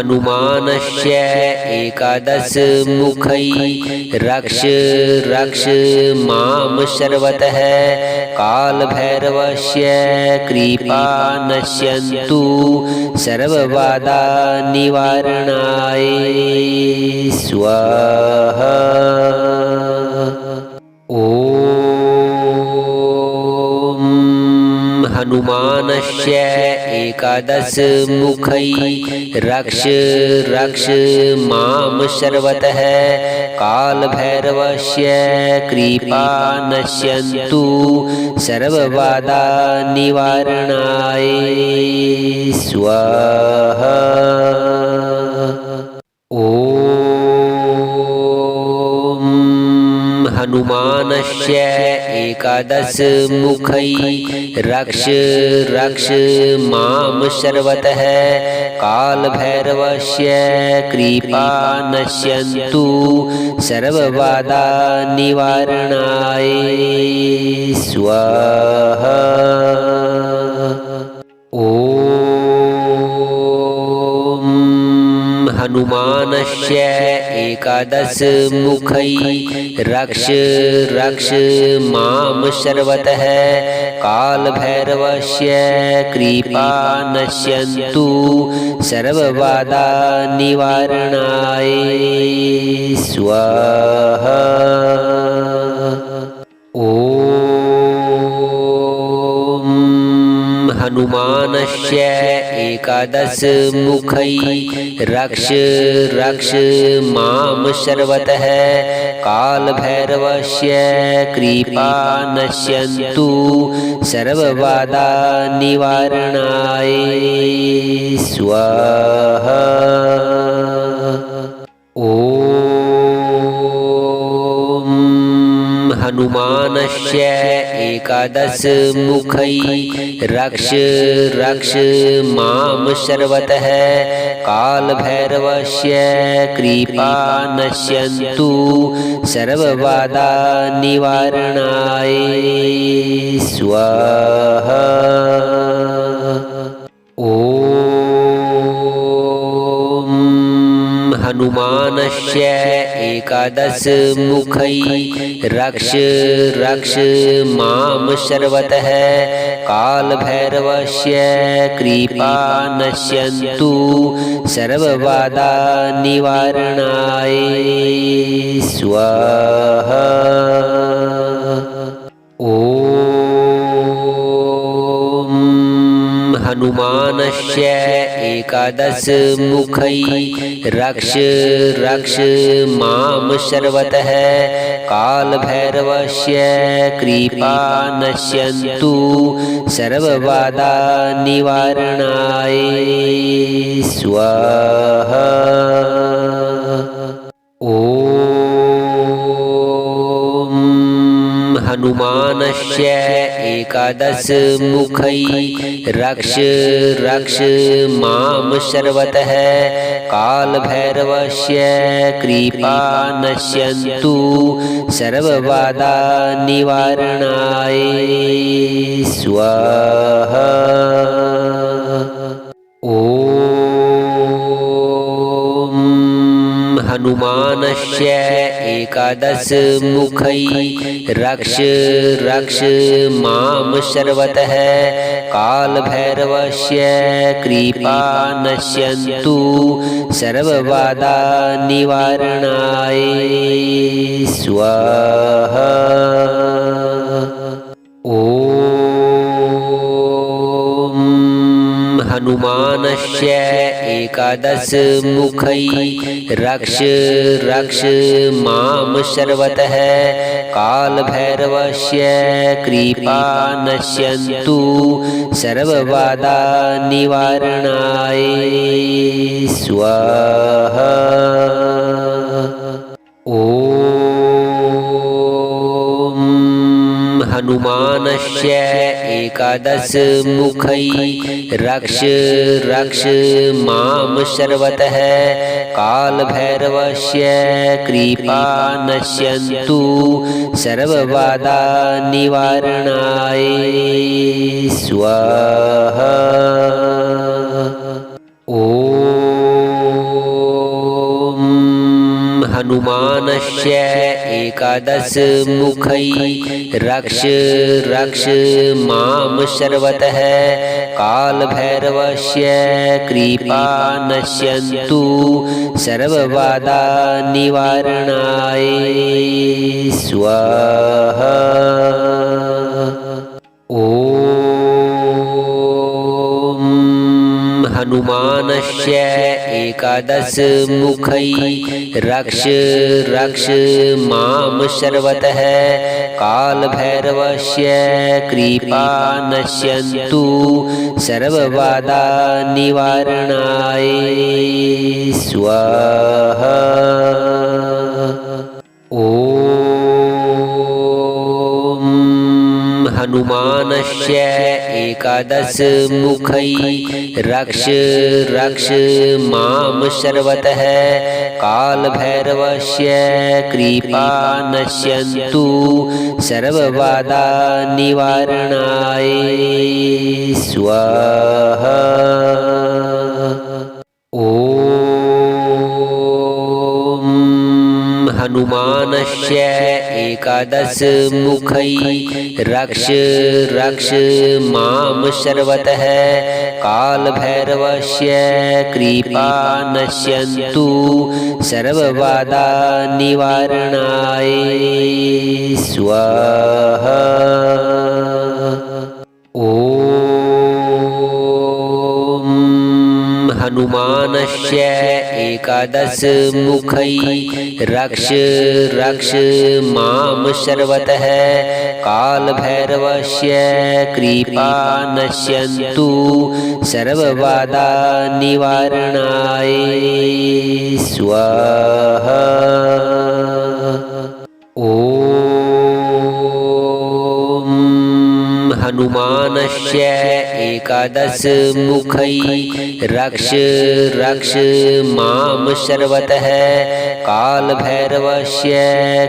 हनुमानस्य एकादश मुखै रक्ष रक्ष मां सर्वतः कालभैरवस्य कृपा नश्यन्तु सर्वबाधा निवारणाय स्वाहा। हनुमानस्य एकादश मुखै रक्ष रक्ष मां सर्वतः कालभैरवस्य कृपा नश्यन्तु सर्वबाधा निवारणाय स्वाहा। हनुमानस्य एकादश मुखै रक्ष रक्ष मां सर्वतः कालभैरवस्य कृपा नश्यन्तु सर्वबाधा निवारणाय स्वाहा। हनुमानस्य एकादश मुखै रक्ष रक्ष मां सर्वतः कालभैरवस्य कृपा नश्यन्तु सर्वबाधा निवारणाय स्वाहा। हनुमानस्य एकादश मुखै रक्ष रक्ष मां सर्वतः कालभैरवस्य कृपा नश्यन्तु सर्वबाधा निवारणाय स्वाहा। हनुमानस्य एकादश मुखै रक्ष रक्ष मां सर्वतः कालभैरवस्य कृपा नश्यन्तु सर्वबाधा निवारणाय स्वाहा। हनुमानस्य एकादश मुखै रक्ष रक्ष मां सर्वतः कालभैरवस्य कृपा नश्यन्तु सर्वबाधा निवारणाय स्वाहा। हनुमानस्य एकादश मुखै रक्ष रक्ष मां सर्वतः कालभैरवस्य कृपा नश्यन्तु सर्वबाधा निवारणाय स्वाहा। हनुमानस्य एकादश मुखै रक्ष रक्ष मां सर्वतः कालभैरवस्य कृपा नश्यन्तु सर्वबाधा निवारणाय स्वाहा। हनुमानस्य एकादश मुखै रक्ष रक्ष मां सर्वतः कालभैरवस्य कृपा नश्यन्तु सर्वबाधा निवारणाय स्वाहा। हनुमानस्य एकादश मुखै रक्ष रक्ष मां सर्वतः कालभैरवस्य कृपा नश्यन्तु सर्वबाधा निवारणाय स्वाहा। हनुमानस्य एकादश मुखै रक्ष रक्ष मां सर्वतः कालभैरवस्य कृपा नश्यन्तु सर्वबाधा निवारणाय स्वाहा। नश्य एकादश मुखै रक्ष रक्ष मां सर्वतः काल भैरवस्य कृपा नश्यन्तु सर्वबाधा निवारणाय स्वाहा। हनुमानस्य एकादश मुखै रक्ष रक्ष मां सर्वतः काल भैरवस्य कृपा नश्यन्तु सर्वबाधा निवारणाय स्वाहा। हनुमानस्य एकादश मुखै रक्ष रक्ष मां सर्वतः काल भैरवस्य कृपा नश्यन्तु सर्वबाधा निवारणाय स्वाहा। हनुमानस्य एकादश मुखै रक्ष रक्ष मां सर्वतः काल भैरवस्य कृपा नश्यन्तु सर्वबाधा निवारणाय स्वाहा। हनुमानस्य एकादश मुखै रक्ष रक्ष मां सर्वतः काल भैरवस्य कृपा नश्यन्तु सर्वबाधा निवारणाय स्वाहा। हनुमानस्य एकादश मुखै रक्ष रक्ष मां सर्वतः काल भैरवस्य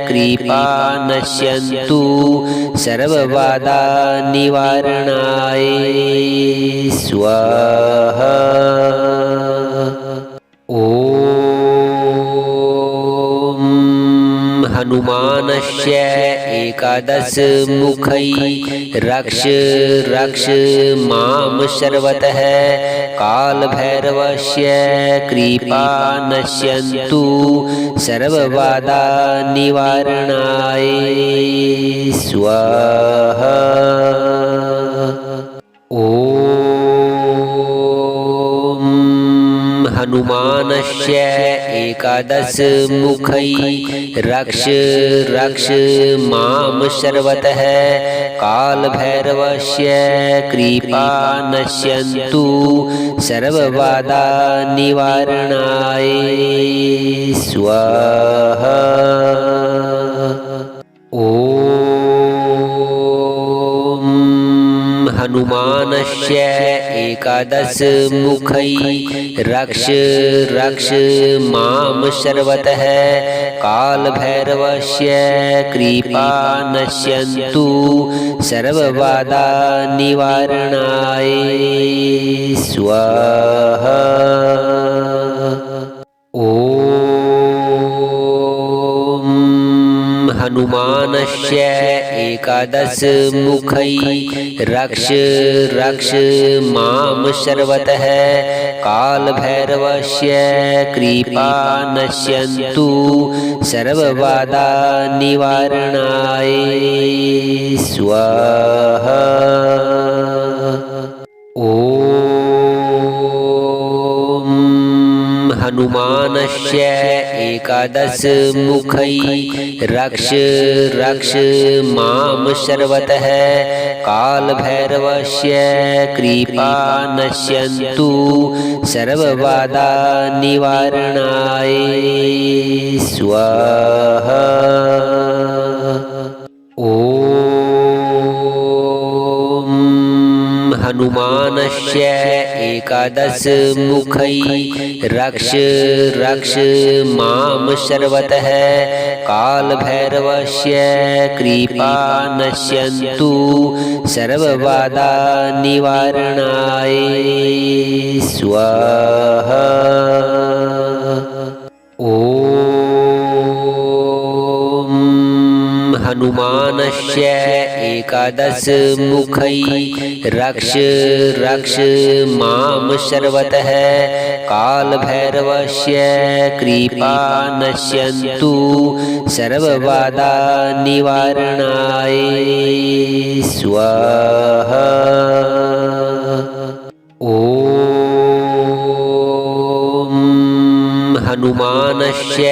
कृपा नश्यन्तु सर्वबाधा निवारणाय स्वाहा। हनुमानस्य एकादश मुखै रक्ष रक्ष मां सर्वतः काल भैरवस्य कृपा नश्यन्तु सर्वबाधा निवारणाय स्वाहा। हनुमानस्य एकादश मुखै रक्ष रक्ष मां सर्वतः काल भैरवस्य कृपा नश्यन्तु सर्वबाधा निवारणाय स्वाहा। हनुमानस्य एकादश मुखै रक्ष रक्ष मां सर्वतः काल भैरवस्य कृपा नश्यन्तु सर्वबाधा निवारणाय स्वाहा। हनुमानस्य एकादश मुखै रक्ष रक्ष मां सर्वतः काल भैरवस्य कृपा नश्यन्तु सर्वबाधा निवारणाय स्वाहा। हनुमानस्य एकादश मुखै रक्ष रक्ष मां सर्वतः काल भैरवस्य कृपा नश्यन्तु सर्वबाधा निवारणाय स्वाहा। हनुमानस्य एकादश मुखै रक्ष रक्ष मां सर्वतः काल भैरवस्य कृपा नश्यन्तु सर्वबाधा निवारणाय स्वाहा। हनुमानस्य एकादश मुखै रक्ष रक्ष मां सर्वतः कालभैरवस्य कृपा नश्यन्तु सर्वबाधा निवारणाय स्वाहा। हनुमानस्य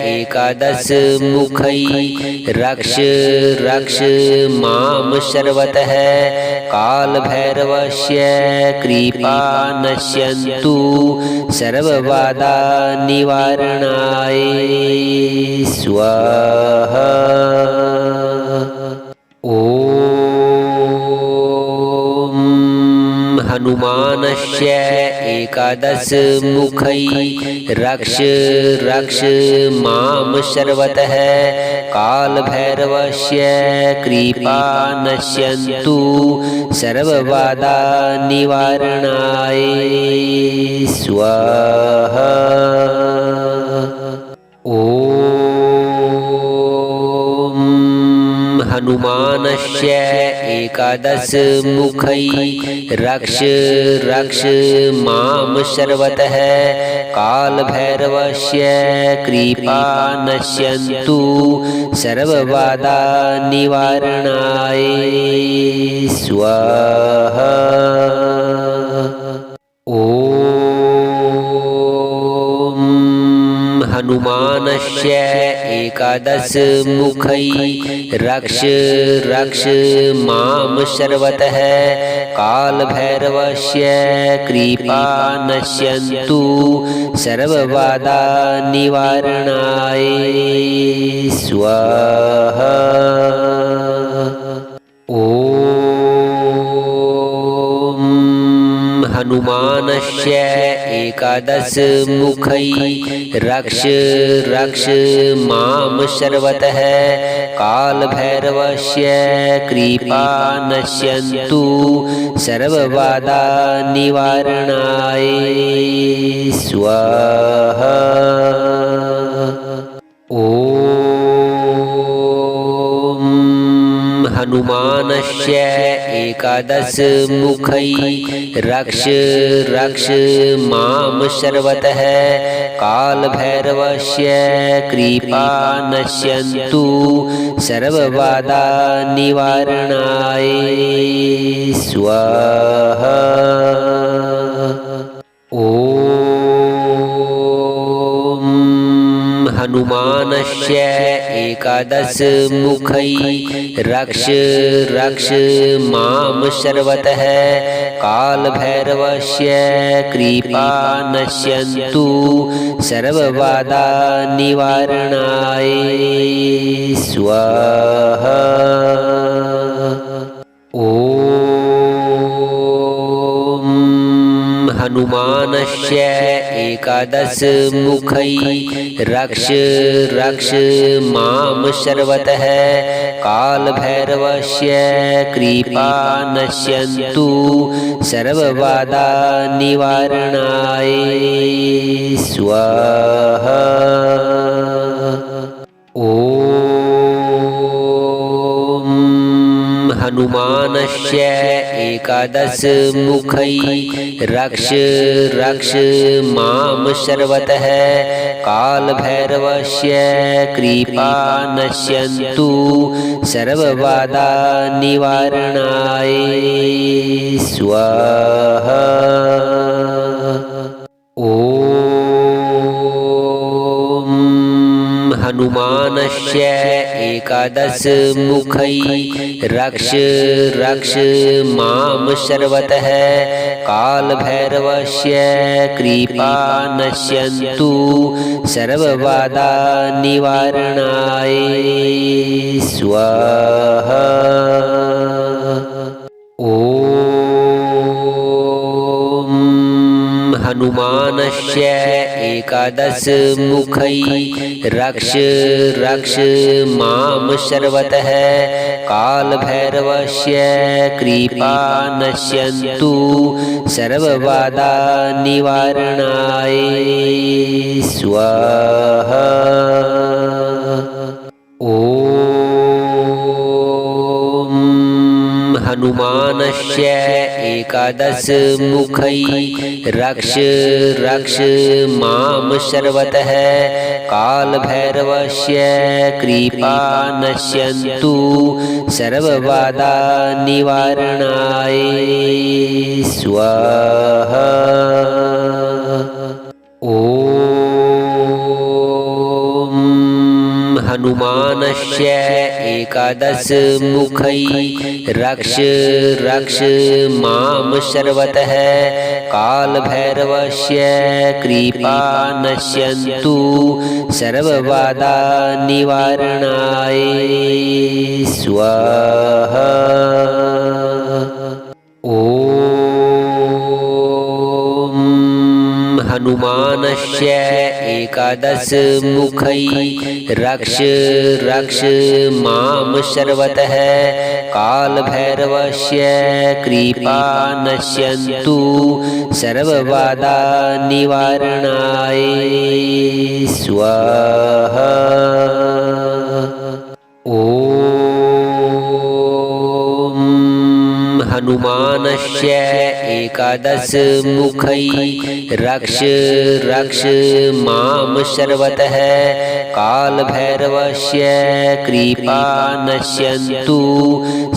एकादश मुखै रक्ष रक्ष मां सर्वतः कालभैरवस्य कृपा नश्यन्तु सर्वबाधा निवारणाय स्वाहा। हनुमानस्य एकादश मुखै रक्ष रक्ष मां सर्वतः कालभैरवस्य कृपा नश्यन्तु सर्वबाधा निवारणाय स्वाहा। हनुमानस्य एकादश मुखै रक्ष रक्ष मां सर्वतः कालभैरवस्य कृपा नश्यन्तु सर्वबाधा निवारणाय स्वाहा। हनुमानस्य एकादश मुखै रक्ष रक्ष मां सर्वतः कालभैरवस्य कृपा नश्यन्तु सर्वबाधा निवारणाय स्वाहा। हनुमानस्य एकादश मुखै रक्ष रक्ष मां सर्वतः कालभैरवस्य कृपा नश्यन्तु सर्वबाधा निवारणाय स्वाहा। हनुमानस्य एकादश मुखै रक्ष रक्ष मां सर्वतः कालभैरवस्य कृपा नश्यन्तु सर्वबाधा निवारणाय स्वाहा। हनुमानस्य एकादश मुखै रक्ष रक्ष मां सर्वतः कालभैरवस्य कृपा नश्यन्तु सर्वबाधा निवारणाय स्वाहा। हनुमानस्य एकादश मुखै रक्ष रक्ष मां सर्वतः कालभैरवस्य कृपा नश्यन्तु सर्वबाधा निवारणाय स्वाहा। हनुमानस्य एकादश मुखै रक्ष रक्ष मां सर्वतः कालभैरवस्य कृपा नश्यन्तु सर्वबाधा निवारणाय स्वाहा। हनुमानस्य एकादश मुखै रक्ष रक्ष मां सर्वतः कालभैरवस्य कृपा नश्यन्तु सर्वबाधा निवारणाय स्वाहा। हनुमानस्य एकादश मुखै रक्ष रक्ष मां सर्वतः कालभैरवस्य कृपा नश्यन्तु सर्वबाधा निवारणाय स्वाहा। हनुमानस्य एकादश मुखै रक्ष रक्ष मां सर्वतः कालभैरवस्य कृपा नश्यन्तु सर्वबाधा निवारणाय स्वाहा। हनुमानस्य एकादश मुखै रक्ष रक्ष मां सर्वतः कालभैरवस्य कृपा नश्यन्तु सर्वबाधा निवारणाय स्वाहा। हनुमानस्य एकादश मुखै रक्ष रक्ष मां सर्वतः कालभैरवस्य कृपा नश्यन्तु सर्वबाधा निवारणाय स्वाहा। हनुमानस्य एकादश मुखै रक्ष रक्ष मां सर्वतः कालभैरवस्य कृपा नश्यन्तु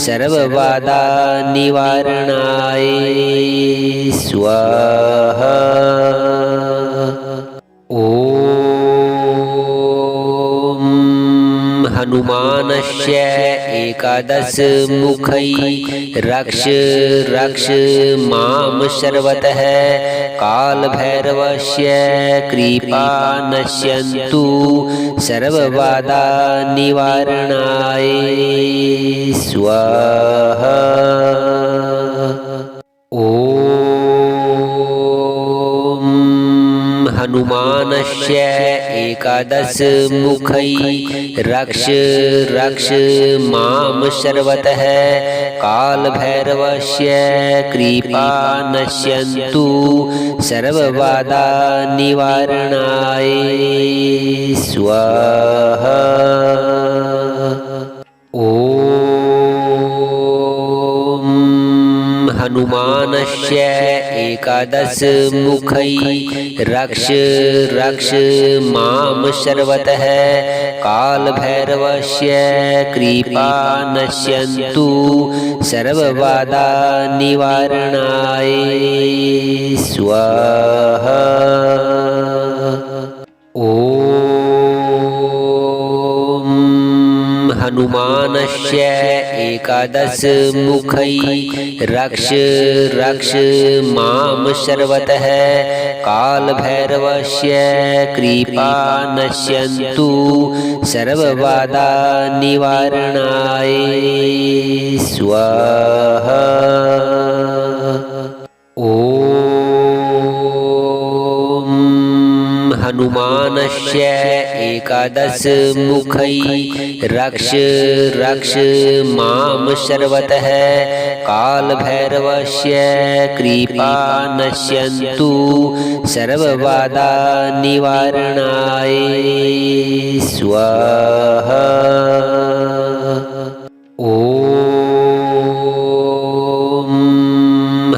सर्वबाधा निवारणाय स्वाहा। हनुमानस्य एकादश मुखै रक्ष रक्ष मां सर्वतः कालभैरवस्य कृपा नश्यन्तु सर्वबाधा निवारणाय स्वाहा। हनुमानस्य एकादश मुखै रक्ष रक्ष मां सर्वतः कालभैरवस्य कृपा नश्यन्तु सर्वबाधा निवारणाय स्वाहा। हनुमानस्य एकादश मुखै रक्ष रक्ष मां सर्वतः कालभैरवस्य कृपा नश्यन्तु सर्वबाधा निवारणाय स्वाहा। हनुमानस्य एकादश मुखै रक्ष रक्ष मां सर्वतः कालभैरवस्य कृपा नश्यन्तु सर्वबाधा निवारणाय स्वाहा। हनुमानस्य एकादश मुखै रक्ष रक्ष मां सर्वतः कालभैरवस्य कृपा नश्यन्तु सर्वबाधा निवारणाय स्वाहा।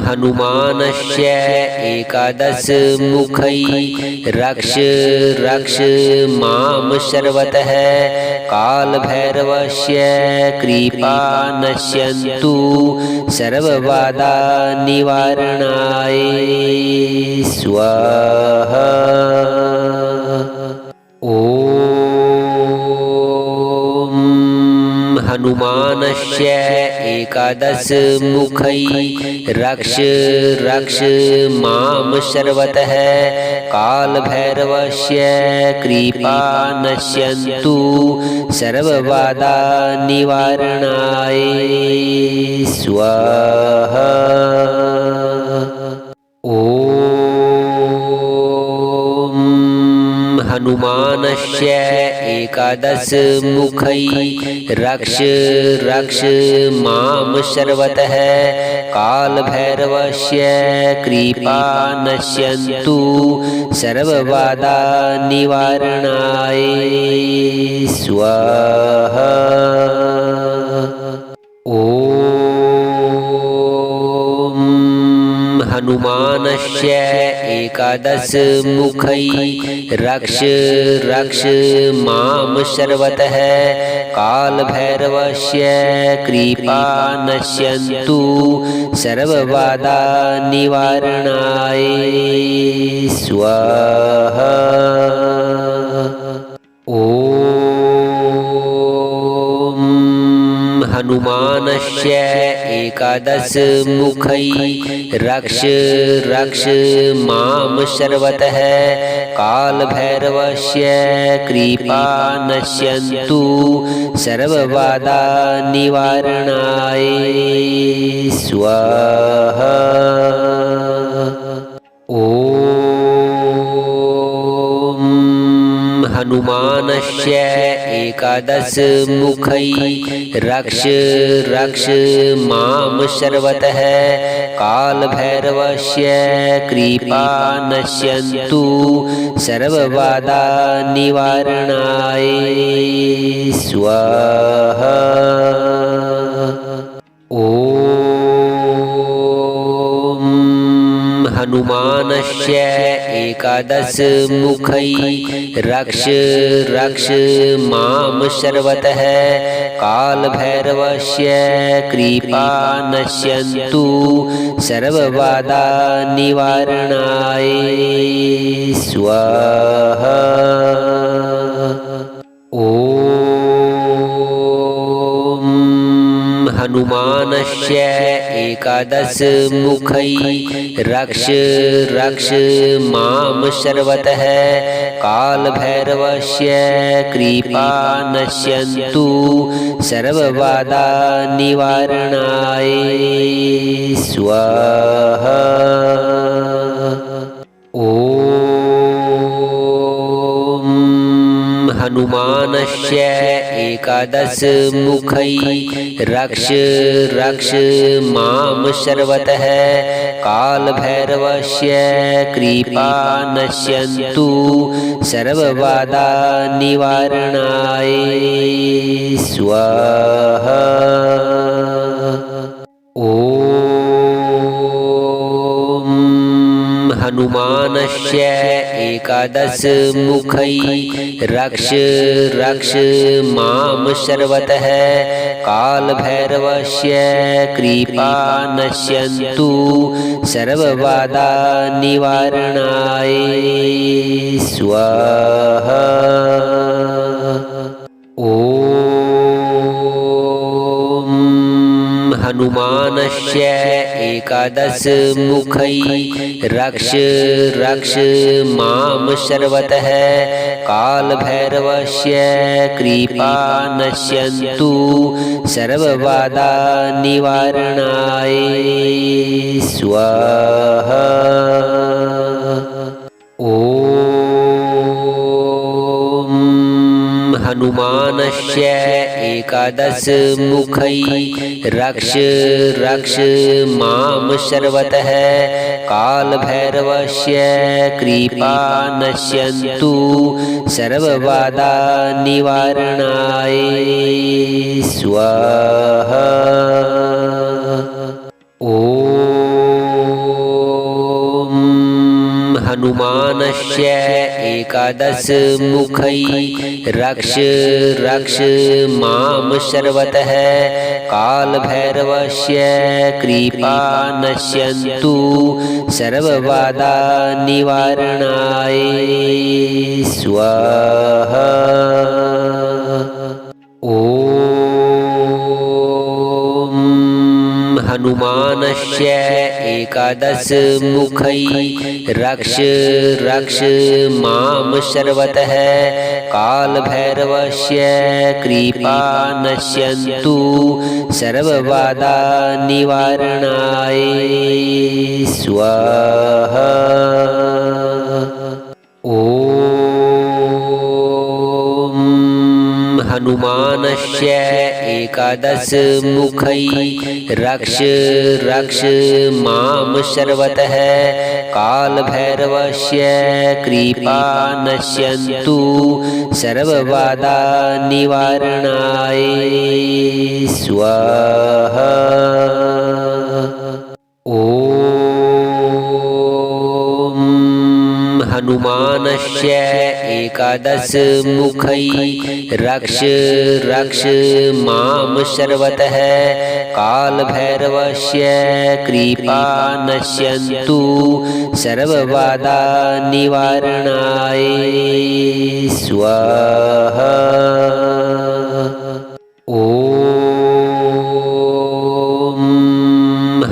हनुमानस्य एकादश मुखै रक्ष रक्ष मां सर्वतः कालभैरवस्य कृपा नश्यन्तु सर्वबाधा निवारणाय स्वाहा। हनुमानस्य एकादश मुखै रक्ष रक्ष मां सर्वतः कालभैरवस्य कृपा नश्यन्तु सर्वबाधा निवारणाय स्वाहा। हनुमानस्य एकादश मुखै रक्ष रक्ष मां सर्वतः कालभैरवस्य कृपा नश्यन्तु सर्वबाधा निवारणाय स्वाहा। हनुमानस्य एकादश मुखै रक्ष रक्ष मां सर्वतः कालभैरवस्य कृपा नश्यन्तु सर्वबाधा निवारणाय स्वाहा। हनुमानस्य एकादश मुखै रक्ष रक्ष मां सर्वतः कालभैरवस्य कृपा नश्यन्तु सर्वबाधा निवारणाय स्वाहा। हनुमानस्य एकादश मुखै रक्ष रक्ष मां सर्वतः कालभैरवस्य कृपा नश्यन्तु सर्वबाधा निवारणाय स्वाहा। हनुमानस्य एकादश मुखै रक्ष रक्ष मां सर्वतः कालभैरवस्य कृपा नश्यन्तु सर्वबाधा निवारणाय स्वाहा। हनुमानस्य एकादश मुखै रक्ष रक्ष मां सर्वतः कालभैरवस्य कृपा नश्यन्तु सर्वबाधा निवारणाय स्वाहा। हनुमानस्य एकादश मुखै रक्ष रक्ष मां सर्वतः कालभैरवस्य कृपा नश्यन्तु सर्वबाधा निवारणाय स्वाहा। हनुमानस्य एकादश मुखै रक्ष रक्ष मां सर्वतः कालभैरवस्य कृपा नश्यन्तु सर्वबाधा निवारणाय स्वाहा। हनुमानस्य एकादश मुखै रक्ष रक्ष मां सर्वतः कालभैरवस्य कृपा नश्यन्तु सर्वबाधा निवारणाय स्वाहा। हनुमानस्य एकादश मुखै रक्ष रक्ष मां सर्वतः कालभैरवस्य कृपा नश्यन्तु सर्वबाधा निवारणाय स्वाहा। हनुमानस्य एकादश मुखै रक्ष रक्ष मां सर्वतः कालभैरवस्य कृपा नश्यन्तु सर्वबाधा निवारणाय स्वाहा। हनुमानस्य एकादश मुखै रक्ष रक्ष मां सर्वतः कालभैरवस्य कृपा नश्यन्तु सर्वबाधा निवारणाय स्वाहा। हनुमानस्य एकादश मुखै रक्ष रक्ष मां सर्वतः कालभैरवस्य कृपा नश्यन्तु सर्वबाधा निवारणाय स्वाहा। हनुमानस्य एकादश मुखै रक्ष रक्ष मां सर्वतः कालभैरवस्य कृपा नश्यन्तु सर्वबाधा निवारणाय स्वाहा।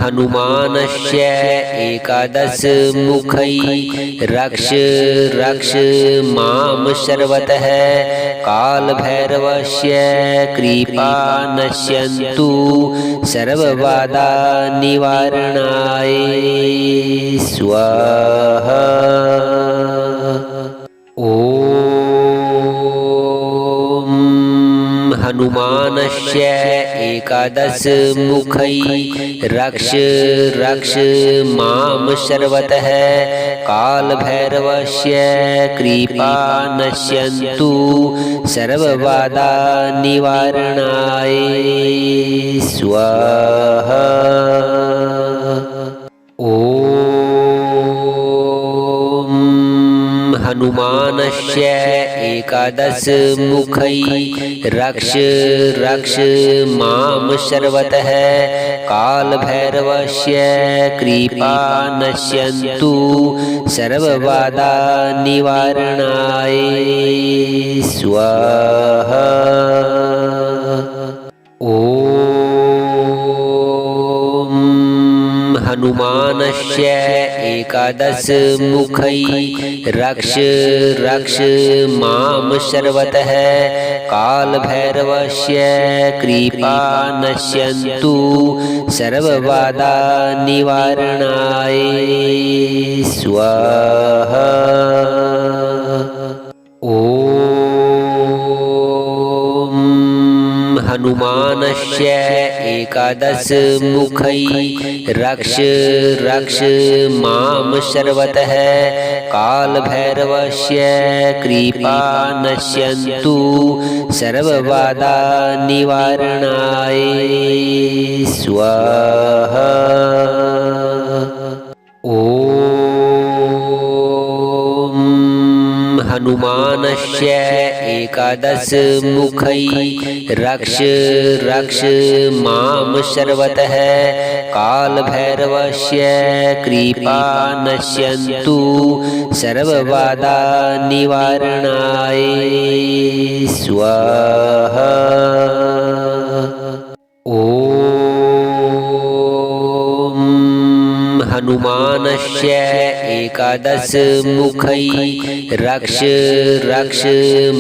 हनुमानस्य एकादश मुखै रक्ष रक्ष मां सर्वतः कालभैरवस्य कृपा नश्यन्तु सर्वबाधा निवारणाय स्वाहा। हनुमानस्य एकादश मुखै रक्ष रक्ष मां सर्वतः कालभैरवस्य कृपा नश्यन्तु सर्वबाधा निवारणाय स्वाहा। हनुमानस्य एकादश मुखै रक्ष रक्ष मां सर्वतः कालभैरवस्य कृपा नश्यन्तु सर्वबाधा निवारणाय स्वाहा। हनुमानस्य एकादश मुखै रक्ष रक्ष मां सर्वतः कालभैरवस्य कृपा नश्यन्तु सर्वबाधा निवारणाय स्वाहा। हनुमानस्य एकादश मुखै रक्ष रक्ष मां सर्वतः कालभैरवस्य कृपा नश्यन्तु सर्वबाधा निवारणाय स्वाहा। हनुमानस्य एकादश मुखै रक्ष रक्ष मां सर्वतः कालभैरवस्य कृपा नश्यन्तु सर्वबाधा निवारणाय स्वाहा। हनुमानस्य एकादश मुखै रक्ष रक्ष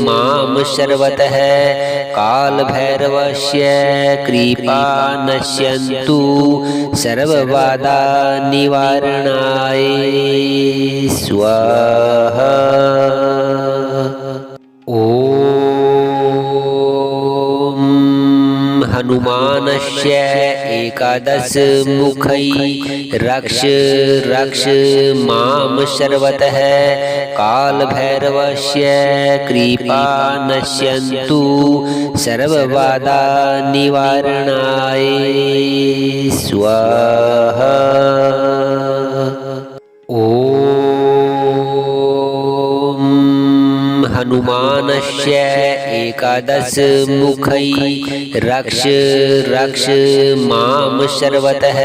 मां सर्वतः कालभैरवस्य कृपा नश्यन्तु सर्वबाधा निवारणाय स्वाहा। हनुमानस्य एकादश मुखै रक्ष रक्ष मां सर्वतः कालभैरवस्य कृपा नश्यन्तु सर्वबाधा निवारणाय स्वाहा। हनुमानस्य एकादश मुखै रक्ष रक्ष मां सर्वतः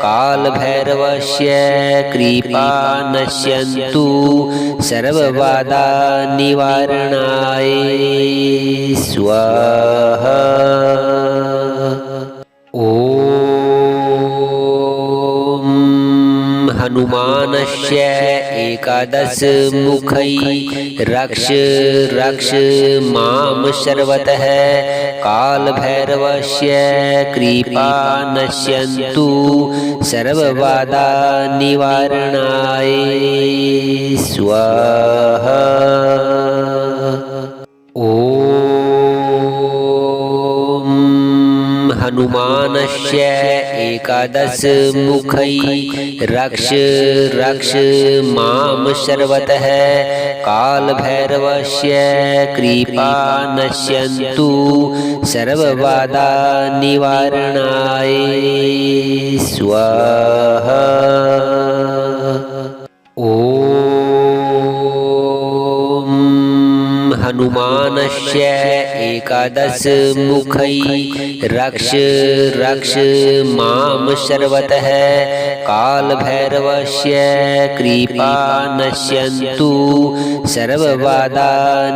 कालभैरवस्य कृपा नश्यन्तु सर्वबाधा निवारणाय स्वाहा। हनुमानस्य एकादश मुखै रक्ष रक्ष मां सर्वतः कालभैरवस्य कृपा नश्यन्तु सर्वबाधा निवारणाय स्वाहा। हनुमानस्य एकादश मुखै रक्ष रक्ष मां सर्वतः कालभैरवस्य कृपा नश्यन्तु सर्वबाधा निवारणाय स्वाहा। हनुमानस्य एकादश मुखै रक्ष रक्ष मां सर्वतः कालभैरवस्य कृपा नश्यन्तु सर्वबाधा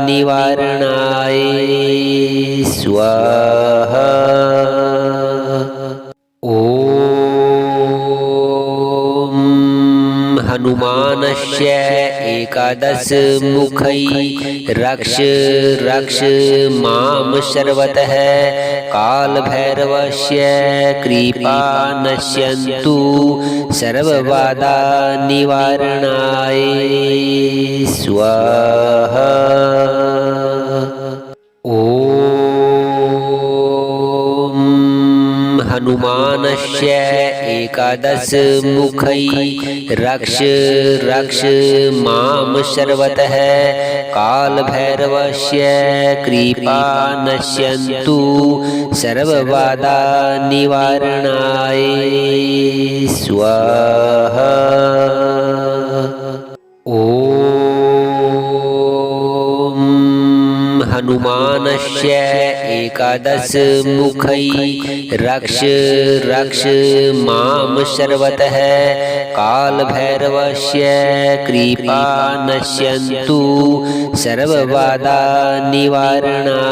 निवारणाय स्वाहा। हनुमानस्य एकादश मुखै रक्ष रक्ष मां सर्वतः कालभैरवस्य कृपा नश्यन्तु सर्वबाधा निवारणाय स्वाहा। हनुमानस्य एकादश मुखै रक्ष रक्ष मां सर्वतः कालभैरवस्य कृपा नश्यन्तु सर्वबाधा निवारणाय स्वाहा। हनुमानस्य एकादश मुखै रक्ष रक्ष मां सर्वतः कालभैरवस्य कृपा नश्यन्तु सर्वबाधा निवारणाय